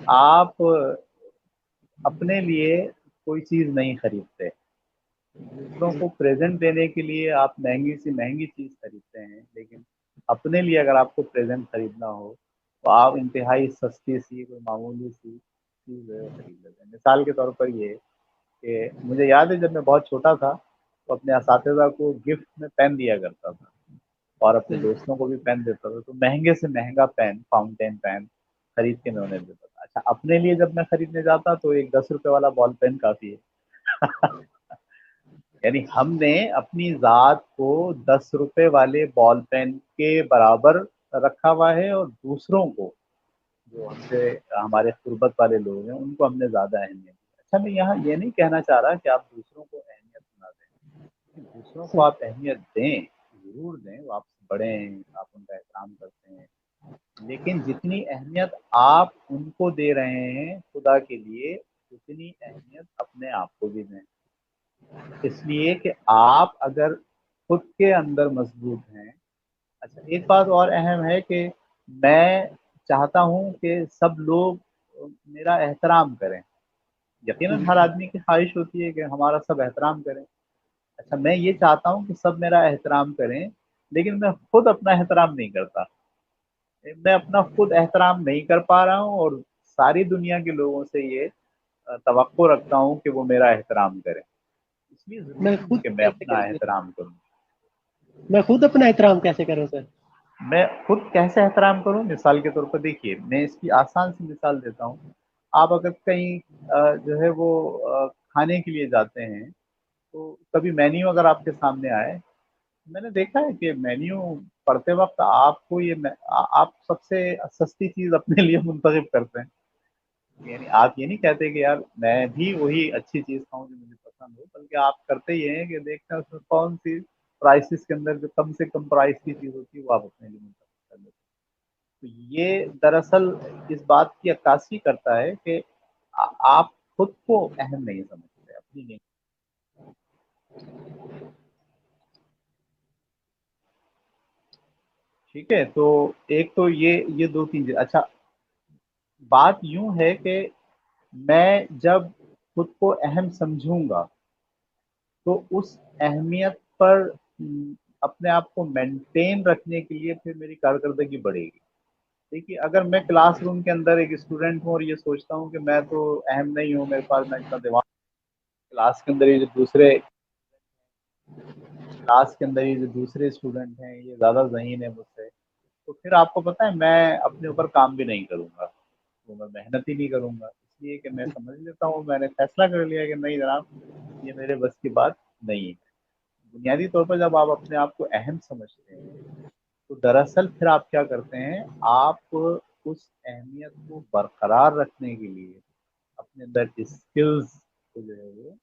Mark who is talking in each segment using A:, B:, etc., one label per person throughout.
A: आप अपने लिए कोई चीज़ नहीं खरीदते, दूसरों को प्रेजेंट देने के लिए आप महंगी से महंगी चीज़ खरीदते हैं, लेकिन अपने लिए अगर आपको प्रेजेंट खरीदना हो तो आप इंतहाई सस्ती सी कोई मामूली सी चीज़ जो है वो खरीद लेते हैं। मिसाल के तौर पर ये कि मुझे याद है जब मैं बहुत छोटा था तो अपने असातिज़ा को गिफ्ट में पेन दिया करता था और अपने दोस्तों को भी पेन देता था, तो महंगे से महंगा पेन, फाउंटेन पेन खरीद के मैं उन्हें देता था। अच्छा, अपने लिए जब मैं खरीदने जाता तो एक 10 रुपए वाला बॉल पेन काफ़ी है। यानी हमने अपनी ज़ात को 10 रुपए वाले बॉल पेन के बराबर रखा हुआ है और दूसरों को, जो हमसे हमारे क़ुरबत वाले लोग हैं, उनको हमने ज़्यादा अहमियत दी। अच्छा, मैं यहाँ ये नहीं कहना चाह रहा कि आप दूसरों को अहमियत ना दें, दूसरों को आप अहमियत दें, ज़रूर दें, वो आपसे बड़े हैं, आप उनका एहतराम करते हैं, लेकिन जितनी अहमियत आप उनको दे रहे हैं खुदा के लिए, उतनी अहमियत अपने आप को भी दें। इसलिए कि आप अगर खुद के अंदर मजबूत हैं। अच्छा, एक बात और अहम है कि मैं चाहता हूँ कि सब लोग मेरा एहतराम करें। यकीनन हर आदमी की ख्वाहिश होती है कि हमारा सब एहतराम करें। अच्छा, मैं ये चाहता हूँ कि सब मेरा एहतराम करें, लेकिन मैं खुद अपना एहतराम नहीं करता। मैं अपना खुद एहतराम नहीं कर पा रहा हूँ और सारी दुनिया के लोगों से ये तवक्को रखता हूँ कि वो मेरा एहतराम करें। इसलिए
B: मैं
A: ज़रूरी है
B: खुद
A: कि मैं
B: कैसे
A: अपना
B: करूँ सर?
A: एहतराम करूँ।
B: मैं खुद अपना एहतराम कैसे करूँ सर?
A: मैं खुद कैसे एहतराम करूँ, मिसाल के तौर पर देखिए, मैं इसकी आसान सी मिसाल देता हूँ। आप अगर कहीं जो है वो खाने के लिए जाते हैं, तो कभी मेन्यू अगर आपके सामने आए, मैंने देखा है कि मेन्यू पढ़ते वक़्त आपको आप सबसे सस्ती चीज़ अपने लिए मुंतखब करते हैं। यानी आप ये नहीं कहते कि यार मैं भी वही अच्छी चीज़ खाऊँ जो मुझे पसंद हो, बल्कि आप करते ये हैं कि देखते हैं उसमें कौन-सी प्राइसेज़ के अंदर जो कम से कम प्राइस की चीज़ होती है, वो आप अपने लिए मुंतखब कर लेते हैं। तो ये दरअसल इस बात की अक्कासी करता है कि आप खुद को अहम नहीं समझते, अपनी नहीं। ठीक है? तो एक तो ये 2-3 चीज़। अच्छा, बात यूँ है कि मैं जब खुद को अहम समझूँगा, तो उस अहमियत पर अपने आप को मेंटेन रखने के लिए फिर मेरी कारकर्दगी बढ़ेगी। देखिए, अगर मैं क्लासरूम के अंदर एक स्टूडेंट हूँ और ये सोचता हूँ कि मैं तो अहम नहीं हूँ, मेरे पास ना इतना दिमाग, क्लास के अंदर ये जो दूसरे क्लास के अंदर ये जो दूसरे स्टूडेंट हैं, ये ज़्यादा ज़हीन है मुझसे, तो फिर आपको पता है मैं अपने ऊपर काम भी नहीं करूँगा, तो मैं मेहनत ही नहीं करूँगा। इसलिए कि मैं समझ लेता हूँ, मैंने फैसला कर लिया कि नहीं जनाब, ये मेरे बस की बात नहीं है। बुनियादी तौर पर जब आप अपने आप को अहम समझते हैं, तो दरअसल फिर आप क्या करते हैं, आप उस अहमियत को बरकरार रखने के लिए अपने अंदर स्किल्स को जो है वो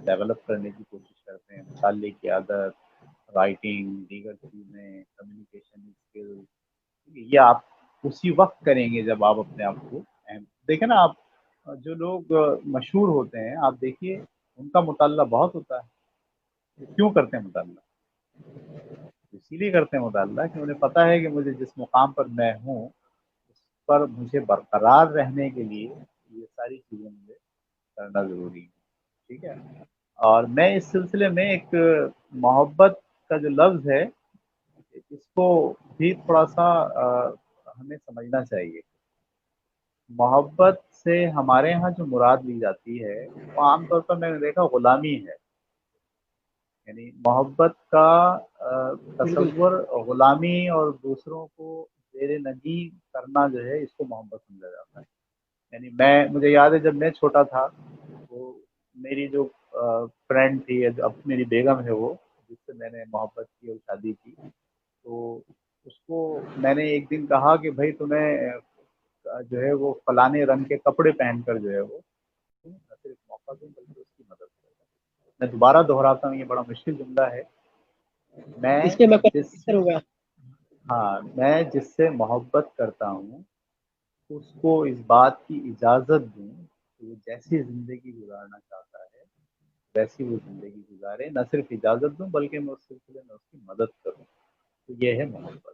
A: डेवलप करने की कोशिश करते हैं। मुताल्ले की आदत, राइटिंग, दीगर चीज़ें, कम्युनिकेशन स्किल्स, ये आप उसी वक़्त करेंगे जब आप अपने आप को अहम देखें ना आप। जो लोग मशहूर होते हैं, आप देखिए उनका मुताल्ला बहुत होता है। वो क्यों करते हैं मुताल्ला? इसीलिए करते हैं मुताल्ला कि उन्हें पता है कि मुझे जिस मुकाम पर मैं हूँ, उस पर मुझे बरकरार रहने के लिए ये सारी चीज़ें मुझे करना ज़रूरी है। ठीक है? और मैं इस सिलसिले में एक मोहब्बत का जो लफ्ज़ है, इसको भी थोड़ा-सा हमें समझना चाहिए। मोहब्बत से हमारे यहाँ जो मुराद ली जाती है, वो आम तौर पर मैंने देखा गुलामी है। यानी मोहब्बत का
B: बिल्कुल।
A: तसव्वुर गुलामी और दूसरों को ज़ेर नगी करना जो है, इसको मोहब्बत समझा जाता है। यानी मुझे याद है जब मैं छोटा था, तो मेरी जो फ्रेंड थी, या जो अब मेरी बेगम है वो, जिससे मैंने मोहब्बत की और शादी की, तो उसको मैंने एक दिन कहा कि भई तुम्हें जो है वो फलाने रंग के कपड़े पहनकर जो है वो तुम न सिर्फ मौका दूँ बल्कि उसकी मदद करो। मैं दोबारा दोहराता हूँ, ये बड़ा मुश्किल जुमला है।
B: इस
A: मैं
B: पे मैं
A: जिस
B: क्वेश्चन करूँगा।
A: हाँ, मैं जिससे मोहब्बत करता हूँ, उसको इस बात की इजाज़त दूँ कि वो जैसी ज़िंदगी गुज़ारना चाहता है, वैसी वो ज़िंदगी गुज़ारे। ना सिर्फ इजाज़त दूँ बल्कि मैं उस सिलसिले में उसकी मदद करूँ। तो ये है मोहब्बत।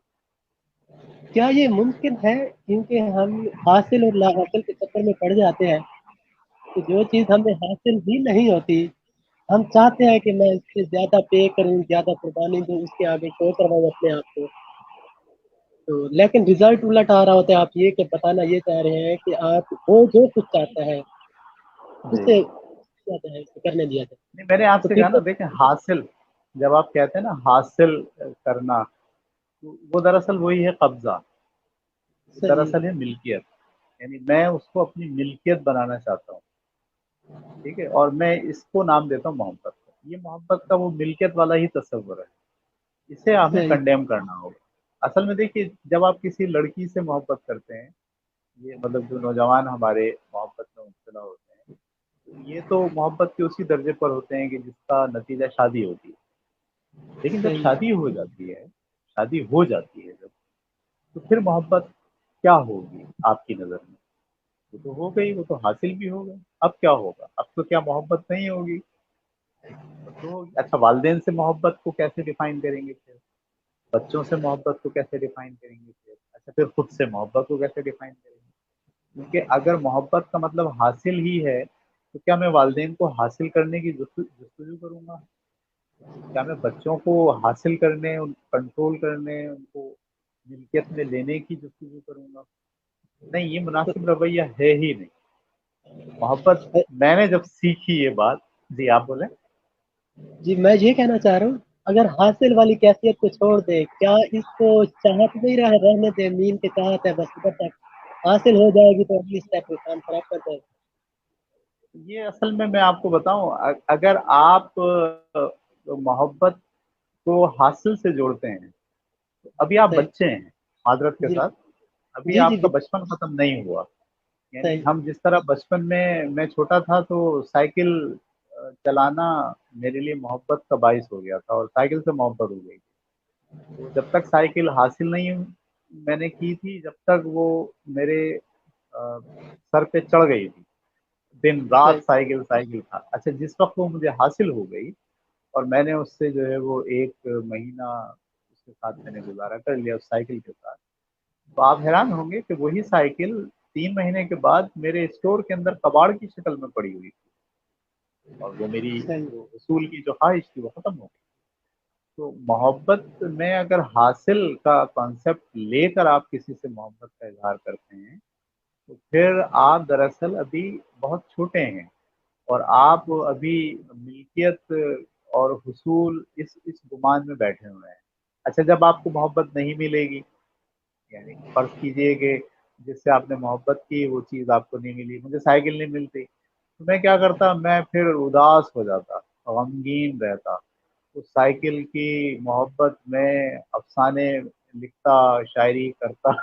B: क्या ये मुमकिन है? क्योंकि हम हासिल और ला हासिल के चक्कर में पड़ जाते हैं, तो जो चीज़ हमें हासिल ही नहीं होती, हम चाहते हैं कि मैं इससे ज़्यादा पे करूँ, ज़्यादा कुर्बानी दूँ, उसके आगे शो करवाऊँ अपने आप को। तो लेकिन रिजल्ट उलट आ रहा होता है। आप ये कि बताना ये चाह रहे हैं कि आप वो जो कुछ चाहता है,
A: जी।
B: उसे चाहता है, उसे करने दिया जाए।
A: नहीं, मैंने
B: तो
A: आपसे
B: फिर
A: कहा ना,
B: तो
A: देखें हासिल, जब आप कहते हैं ना हासिल करना, तो वो दरअसल वही है कब्जा, वो
B: सही।
A: दरअसल है मिल्कियत। यानी मैं उसको अपनी मिल्कियत बनाना चाहता हूँ, ठीक है, और मैं इसको नाम देता हूँ मोहब्बत। ये मोहब्बत का वो मिल्कियत वाला ही तस्वर है, इसे हमें
B: सही।
A: कंडेम करना होगा। असल में देखिए, जब आप किसी लड़की से मोहब्बत करते हैं, ये मतलब जो नौजवान हमारे मोहब्बत में मुब्तला होते हैं, तो ये तो मोहब्बत के उसी दर्जे पर होते हैं कि जिसका नतीजा शादी होती है। लेकिन जब
B: सही।
A: शादी हो जाती है, शादी हो जाती है जब, तो फिर मोहब्बत क्या होगी आपकी नज़र में? वो तो हो गई, वो तो हासिल भी हो गई। अब क्या होगा? अब तो क्या मोहब्बत नहीं होगी? अब तो होगी। अच्छा, वालिदैन से मोहब्बत को कैसे डिफाइन करेंगे फिर? बच्चों से मोहब्बत को कैसे डिफाइन करेंगे फिर? अच्छा, फिर खुद से मोहब्बत को कैसे डिफाइन करेंगे? क्योंकि अगर मोहब्बत का मतलब हासिल ही है, तो क्या मैं वालिदैन को हासिल करने की जस्तजू करूंगा? क्या मैं बच्चों को हासिल करने, उन कंट्रोल करने, उनको मिल्कियत में लेने की जस्तजू करूंगा? नहीं, ये मुनासिब रवैया है ही नहीं। मोहब्बत, मैंने जब सीखी ये बात। जी, आप बोले।
B: जी, मैं ये कहना चाह रहा हूँ, अगर हासिल वाली कैफियत को छोड़ दे, क्या इसको चाहत नहीं रहा रहने दे, मीन के चाहत है बस उधर तक, हासिल हो जाएगी तो अगली स्टेप पे काम खराब कर जाएगा।
A: ये असल में मैं आपको बताऊं, अगर आप मोहब्बत को हासिल से जोड़ते हैं, तो अभी आप
B: सही।
A: बच्चे हैं माजरत के
B: जी।
A: साथ, अभी
B: जी। जी
A: आपका
B: बिल्कुल।
A: बचपन खत्म नहीं हुआ। यानी
B: सही।
A: हम जिस तरह बचपन में, मैं छोटा था तो साइकिल चलाना मेरे लिए मोहब्बत का बाइस हो गया था, और साइकिल से मोहब्बत हो गई। तो जब तक साइकिल हासिल नहीं मैंने की थी, जब तक वो मेरे सर पे चढ़ गई थी, दिन रात
B: सही।
A: साइकिल साइकिल था। अच्छा, जिस वक्त वो मुझे हासिल हो गई, और मैंने उससे जो है वो एक महीना उसके साथ मैंने गुजारा कर लिया उस साइकिल के साथ, तो आप हैरान होंगे कि वही साइकिल 3 महीने के बाद मेरे स्टोर के अंदर कबाड़ की शक्ल में पड़ी हुई थी, और वो मेरी
B: सही।
A: जो उसूल की जो ख्वाहिश थी वो खत्म हो गई। तो मोहब्बत में अगर हासिल का कॉन्सेप्ट लेकर आप किसी से मोहब्बत का इजहार करते हैं, तो फिर आप दरअसल अभी बहुत छोटे हैं, और आप अभी मिल्कियत और हुसूल इस गुमान में बैठे हुए हैं। अच्छा, जब आपको मोहब्बत नहीं मिलेगी, यानी फर्ज कीजिए कि जिससे आपने मोहब्बत की वो चीज़ आपको नहीं मिली, मुझे साइकिल नहीं मिलती, तो मैं क्या करता, मैं फिर उदास हो जाता, गमगीन रहता, उस साइकिल की मोहब्बत में अफसाने लिखता, शायरी करता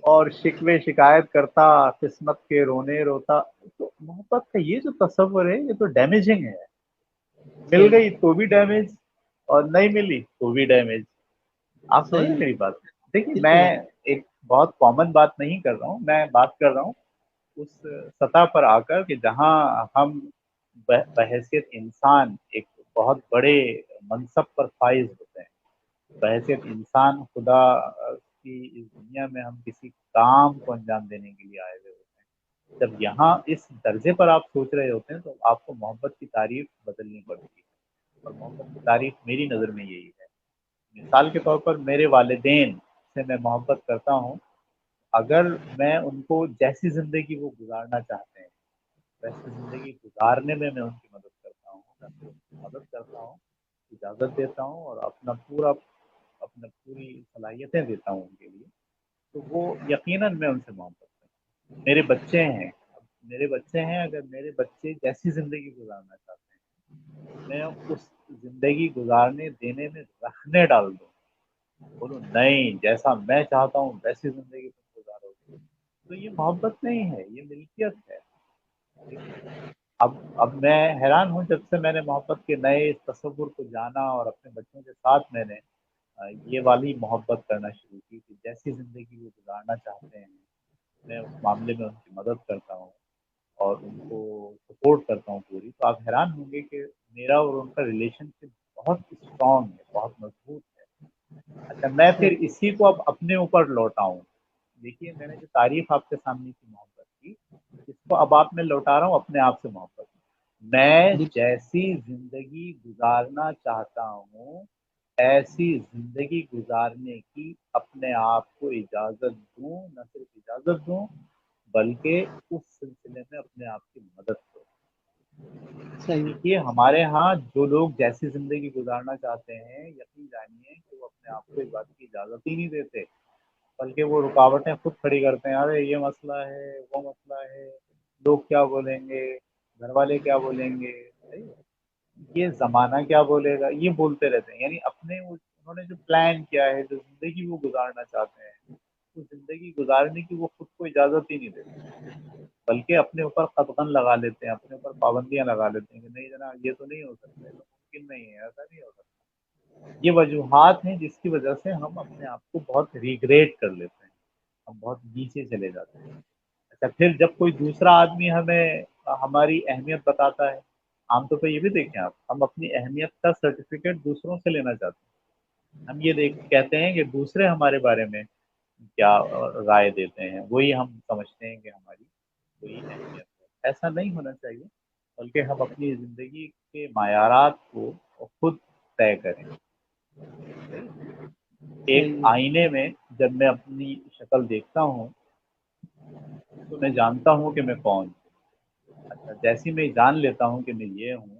A: और शिकवे शिकायत करता, किस्मत के रोने रोता। तो मोहब्बत का ये जो तस्वर है, ये तो डैमेजिंग है। मिल
B: सही।
A: गई तो भी डैमेज, और नहीं मिली तो भी डैमेज। आप समझ रहे हैं
B: सही।
A: मेरी बात? देखिए, मैं
B: बिल्कुल।
A: एक बहुत कॉमन बात नहीं कर रहा हूँ, मैं बात कर रहा हूँ उस सतह पर आकर कि जहाँ हम बहैसियत इंसान एक बहुत बड़े मनसब पर फाइज होते हैं, बहैसियत इंसान खुदा की इस दुनिया में हम किसी काम को अंजाम देने के लिए आए हुए होते हैं। जब यहाँ इस दर्जे पर आप सोच रहे होते हैं, तो आपको मोहब्बत की तारीफ बदलनी पड़ती है, और मोहब्बत की तारीफ मेरी नज़र में यही है। मिसाल के तौर पर मेरे वालिदैन से मैं मोहब्बत करता हूँ। अगर मैं उनको जैसी ज़िंदगी वो गुजारना चाहते हैं, वैसी ज़िंदगी गुजारने में मैं उनकी मदद करता हूँ, मैं फिर उनकी मदद करता हूँ, इजाज़त देता हूँ, और अपना पूरी सलाहियतें देता हूँ उनके लिए, तो वो यकीनन मैं उनसे मोहब्बत करता हूँ। मेरे बच्चे हैं, अगर मेरे बच्चे जैसी ज़िंदगी गुजारना चाहते हैं, तो मैं उस ज़िंदगी गुजारने देने में रखने डाल दूँ। बोलूँ नहीं, जैसा मैं चाहता हूँ वैसी ज़िंदगी तुम गुजारोगे, तो ये मोहब्बत नहीं है, ये मिल्कियत है। ठीक है? अब मैं हैरान हूँ, जब से मैंने मोहब्बत के नए इस तस्वुर को जाना, और अपने बच्चों के साथ मैंने ये वाली मोहब्बत करना शुरू की कि जैसी ज़िंदगी वो गुजारना चाहते हैं, मैं उस मामले में उनकी मदद करता हूँ, और उनको सपोर्ट करता हूँ पूरी। तो आप हैरान होंगे कि मेरा और उनका रिलेशनशिप बहुत स्ट्रांग है, बहुत मजबूत है। اچھا میں پھر اسی کو اب اپنے اوپر لوٹاؤں. دیکھیے میں نے جو تعریف آپ کے سامنے کی محبت کی، اس کو اب آپ میں لوٹا رہا ہوں اپنے آپ سے محبت. میں جیسی زندگی گزارنا چاہتا ہوں ایسی زندگی گزارنے کی اپنے آپ کو اجازت دوں، نہ صرف اجازت دوں بلکہ اس سلسلے میں اپنے آپ کی مدد کروں.
B: صحیح.
A: دیکھیے ہمارے ہاں جو لوگ جیسی زندگی گزارنا چاہتے ہیں، یقین جانیے کہ وہ اپنے آپ کو اس بات کی اجازت ہی نہیں دیتے، بلکہ وہ رکاوٹیں خود کھڑی کرتے ہیں. ارے یہ مسئلہ ہے، وہ مسئلہ ہے، لوگ کیا بولیں گے، گھر والے کیا بولیں گے، یہ زمانہ کیا بولے گا، یہ بولتے رہتے ہیں. یعنی اپنے انہوں نے جو پلان کیا ہے، جو زندگی وہ گزارنا چاہتے ہیں، وہ زندگی گزارنے کی وہ خود کو اجازت ہی نہیں دیتے، بلکہ اپنے اوپر قدغن لگا لیتے ہیں، اپنے اوپر پابندیاں لگا لیتے ہیں کہ نہیں جناب یہ تو نہیں ہو سکتا، یہ تو ممکن نہیں ہے، ایسا نہیں ہو سکتا. یہ وجوہات ہیں جس کی وجہ سے ہم اپنے آپ کو بہت ریگریٹ کر لیتے ہیں، ہم بہت نیچے چلے جاتے ہیں. اچھا پھر جب کوئی دوسرا آدمی ہمیں ہماری اہمیت بتاتا ہے، عام طور پہ یہ بھی دیکھیں آپ، ہم اپنی اہمیت کا سرٹیفکیٹ دوسروں سے لینا چاہتے ہیں. ہم یہ کہتے ہیں کہ دوسرے ہمارے بارے میں کیا رائے دیتے ہیں، وہی ہم سمجھتے ہیں کہ ہماری کوئی اہمیت ہے. ایسا نہیں ہونا چاہیے، بلکہ ہم اپنی زندگی کے معیارات کو خود طے کریں. صحیح. ایک
B: صحیح.
A: آئینے میں جب میں اپنی شکل دیکھتا ہوں تو میں جانتا ہوں کہ میں کون ہوں. اچھا جیسی میں جان لیتا ہوں کہ میں یہ ہوں،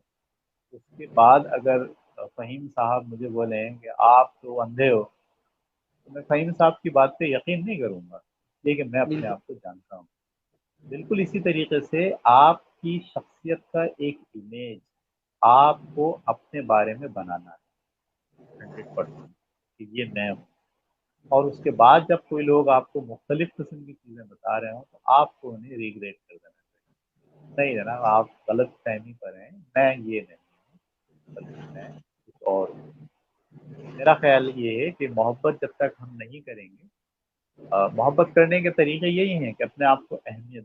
A: اس کے بعد اگر فہیم صاحب مجھے بولیں کہ آپ تو اندھے ہو، تو میں فہیم صاحب کی بات پہ یقین نہیں کروں گا، لیکن میں اپنے
B: بالکل.
A: آپ کو جانتا ہوں. بالکل اسی طریقے سے آپ کی شخصیت کا ایک امیج آپ کو اپنے بارے میں بنانا ہے 100% کہ یہ میں ہوں. اور اس کے بعد جب کوئی لوگ آپ کو مختلف قسم کی چیزیں بتا رہے ہوں تو آپ کو انہیں ریگریٹ کر دینا چاہیے. نہیں جناب آپ غلط فہمی پر ہیں، میں یہ نہیں ہوں بلکہ میں کچھ اور ہوں. میرا خیال یہ ہے کہ محبت جب تک ہم نہیں کریں گے، محبت کرنے کے طریقے یہی ہیں کہ اپنے آپ کو اہمیت